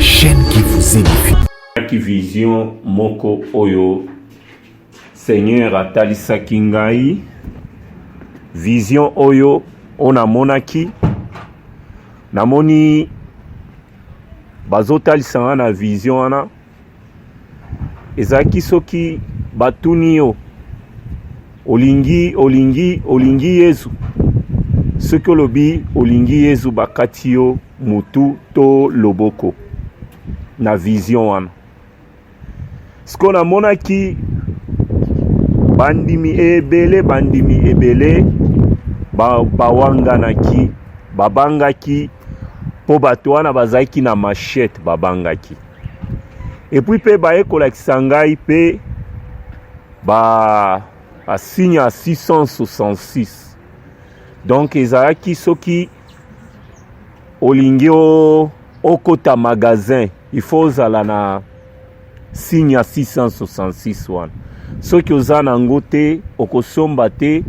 la chaîne qui vous édifie. Vision moko oyo Seigneur atalisaki ngai. Vision oyo onamonaki namoni bazotalisanga na vision wana ezaki soki batuni yo olingi Yesu, soki olobi olingi Yesu bakati yo mutu to loboko na vision wana. Siko namonaki bandimi ebele bawanganaki babangaki po bato wana bazalaki na machette babangaki. Epuis pe bayekolakisa ngai pe signe à 666. Donc ezalaki soki olingi okota magasin il faut ozala na signe à 666 wana. Soki oza nango te okosomba te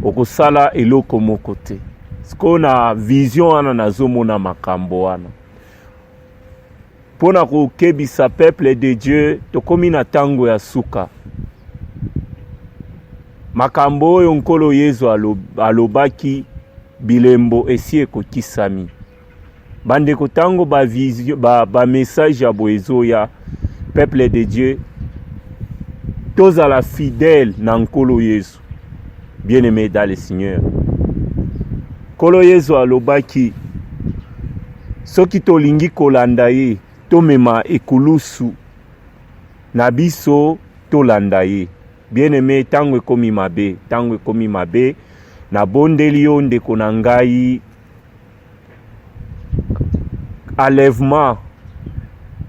okosala eloko moko te. Siko na vision wana nazomona makambo wana pona kokebisa peuple de Dieu tokomi na tango ya suka. Makambo oyo nkolo Yesu alobaki bilembo esi ekokisami. Bandeko tango ba message ya boezo ya peuple de Dieu tozala fidèle na nkolo Yesu. Bien-aimé dans le Seigneur, nkolo Yesu alobaki soki tolingi kolanda ye tomema ekulusu na biso tolanda ye. Bien-aimé, tango ekomi mabe na bondeli yo ndeko na ngai, enlèvement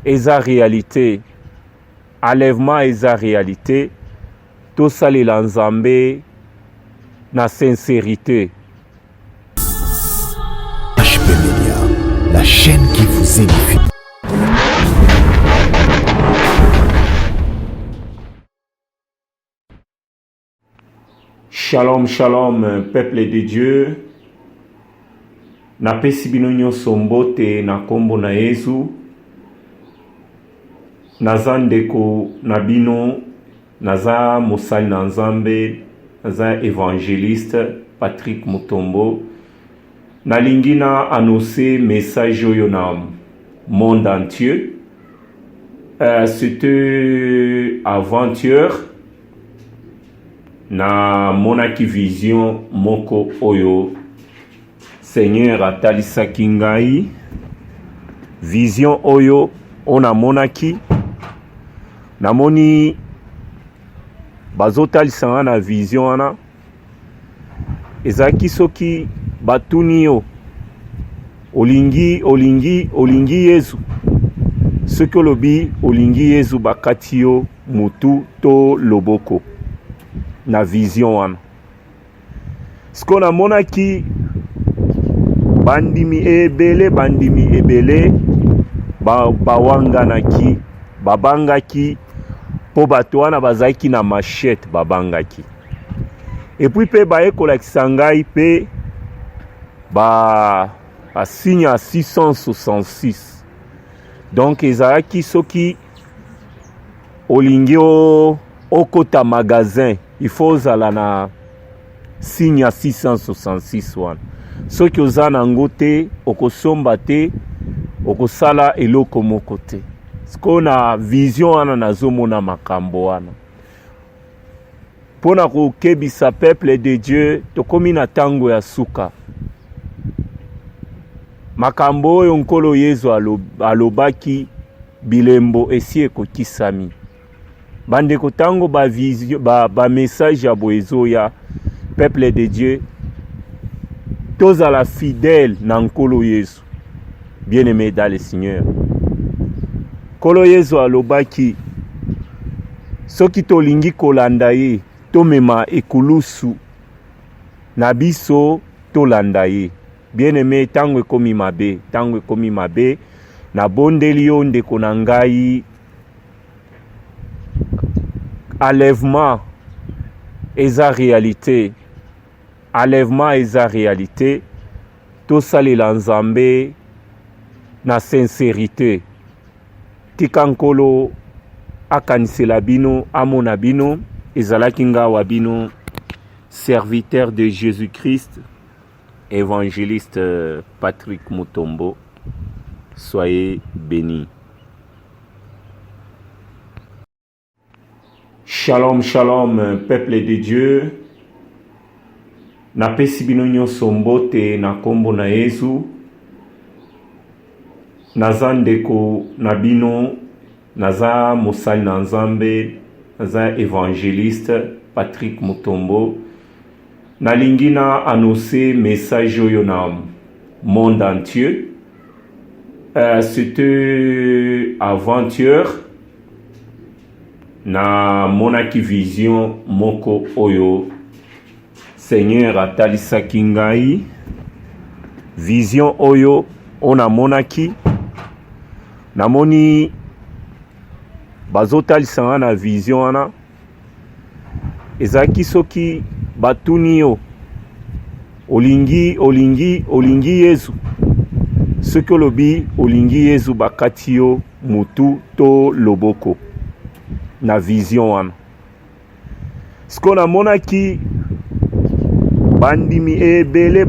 eza réalité. Enlèvement eza réalité. Tosalela Nzambe na sincérité. HP Media, la chaîne qui vous édifie. Shalom, shalom, peuple de Dieu. Napesi bino nyonso mbote na kombo na Yesu. Naza ndeko na bino, naza mosali na Nzambe, naza évangéliste Patrick Mutombo. Nalingi na annoncer message oyo na monde entier. C'était avant-hier na monaki vision moko oyo Seigneur atalisaki ngai. Vision oyo ona monaki namoni bazotalisanga na vision wana ezaki soki batuni yo olingi Yesu, soki olobi olingi Yesu bakati yo mutu to loboko na vision wana. Siko namonaki bandimi ebele bawanganaki babangaki po bato wana bazalaki na machette babangaki. Epuis pe bayekolakisa ngai pe signe à 666. Donc ezalaki soki olingi okota magasin il faut ozala na signe à 666 wana. Soki oza nango te okosomba te okosala eloko moko te. Siko na vision wana nazomona makambo wana pona kokebisa peuple de Dieu tokomi na tango ya suka. Makambo oyo nkolo Yesu alobaki bilembo esi ekokisami. Bandeko tango ba message ya boezo ya peuple de Dieu tozala fidèle na nkolo Yesu. Bien-aimé dans le Seigneur, nkolo Yesu alobaki soki tolingi kolanda ye tomema ekulusu na biso tolanda ye. Bien-aimé, tango ekomi mabe na bondeli yo ndeko na ngai, enlèvement eza réalité. Enlèvement eza réalité. Tosalela Nzambe na sincérité. tika nkolo akanisela bino amona bino ezalaki ngawa bino serviteur de Jésus-Christ évangéliste Patrick Mutombo. Soyez bénis. Shalom, shalom, peuple de Dieu. Napesi bino nyonso mbote na kombo na Yesu. Naza ndeko na bino, naza mosali na Nzambe, naza évangéliste Patrick Mutombo. Nalingi na annoncer message oyo na monde entier. C'était avant-hier na monaki vision moko oyo Seigneur atalisaki ngai. Vision oyo ona monaki namoni bazotalisa nga na vision wana ezaki soki batuni yo olingi Yesu soki olobi olingi Yesu bakati yo mutu to loboko na vision wana. Siko namonaki bandimi ebele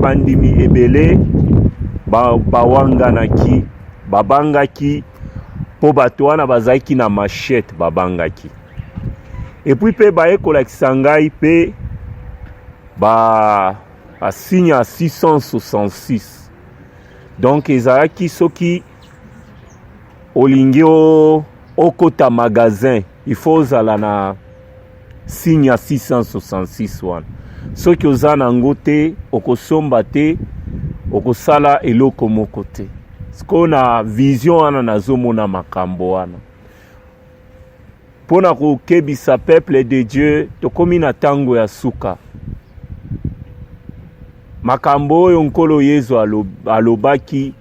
bawanganaki babangaki po bato wana bazalaki na machette babangaki. Epuis pe bayekolakisa ngai pe signe à 666. Donc ezalaki soki olingi okota magasin il faut ozala na signe à 666 wana. Soki oza nango te okosomba te okosala eloko moko te. Siko na vision wana nazomona makambo wana pona kokebisa peuple de Dieu tokomi na tango ya suka. Makambo oyo nkolo Yesu alobaki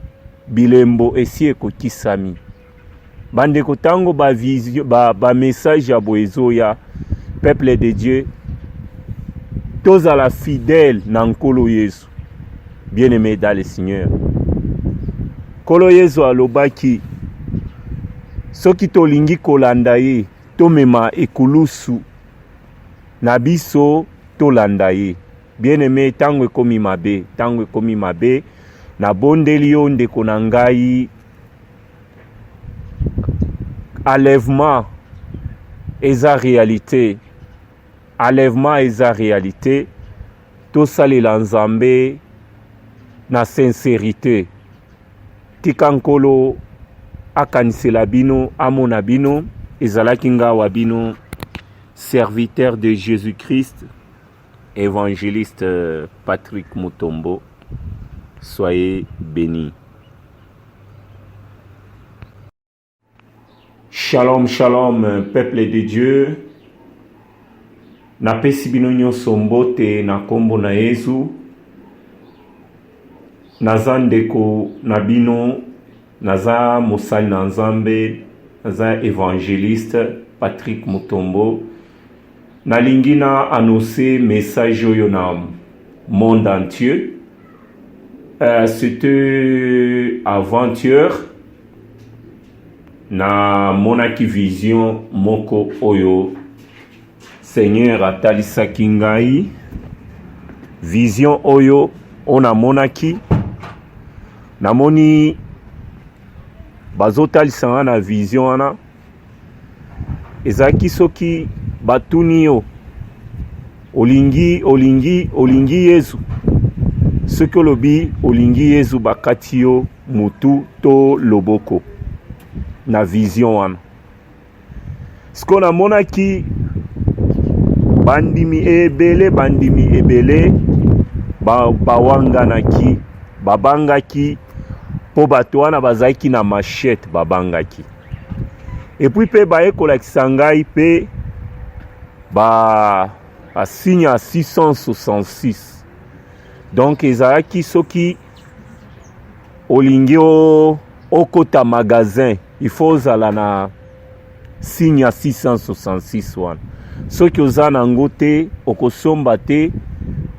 bilembo esi ekokisami. Bandeko tango ba message ya boezo ya peuple de Dieu tozala fidèle na nkolo Yesu. Bien-aimé dans le Seigneur. Nkolo Yesu alobaki soki tolingi kolanda ye tomema ekulusu na biso tolanda ye. Bien-aimé, tango ekomi mabe na bondeli yo ndeko na ngai enlèvement eza réalité. Enlèvement eza réalité. Tosalela Nzambe na sincérité. Tika nkolo akanisela bino amona bino ezalaki ngawa bino serviteur de Jésus-Christ évangéliste Patrick Mutombo. Soyez bénis. Shalom, shalom, peuple de Dieu. Napesi bino nyonso mbote na kombo na Yesu. Naza ndeko na bino, naza mosali na Nzambe, naza évangéliste Patrick Mutombo. Nalingi na annoncer message oyo na monde entier. C'était avant-hier na monaki vision moko oyo Seigneur atalisaki ngai. Vision oyo ona monaki namoni bazotalisa nga na vision wana ezalaki soki batuni yo olingi Yesu soki olobi olingi Yesu bakati yo mutu to loboko na vision wana. Siko namonaki bandimi ebele bawanganaki babangaki po bato wana bazalaki na machette babangaki. Epuis pe bayekolakisa ngai pe signe à 666. Donc ezalaki soki olingi okota magasin il faut ozala na signe à 666 wana. Soki oza nango te okosomba te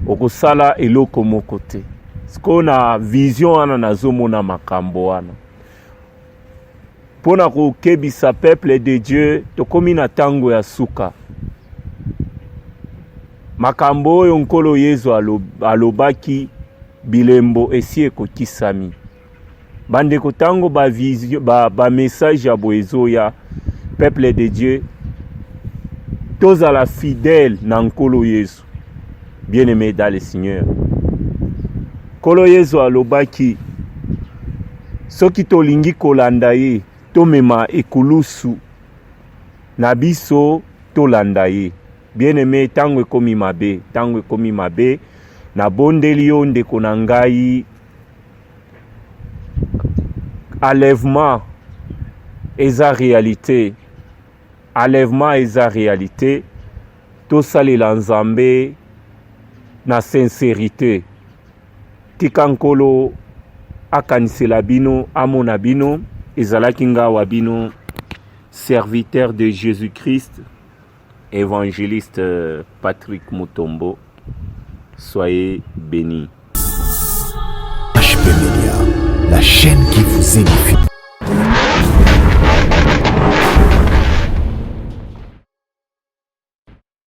okosala eloko moko te. Siko na vision wana nazomona makambo wana pona kokebisa peuple de Dieu tokomi na tango ya suka. Makambo oyo nkolo Yesu alobaki bilembo esi ekokisami. Bandeko tango ba message ya boezo ya peuple de Dieu tozala fidèle na nkolo Yesu. Bien-aimé dans le Seigneur. Nkolo Yesu alobaki soki tolingi kolanda ye tomema ekulusu na biso tolanda ye. Bien-aimé, tango ekomi mabe, na bondeli yo ndeko na ngai, enlèvement eza réalité. Enlèvement eza réalité. Tosalela Nzambe na sincérité. Tika nkolo akanisela bino, amona bino, ezalaki ngawa bino, serviteur de Jésus-Christ, évangéliste Patrick Mutombo. Soyez bénis. HP Media, la chaîne qui vous édifie.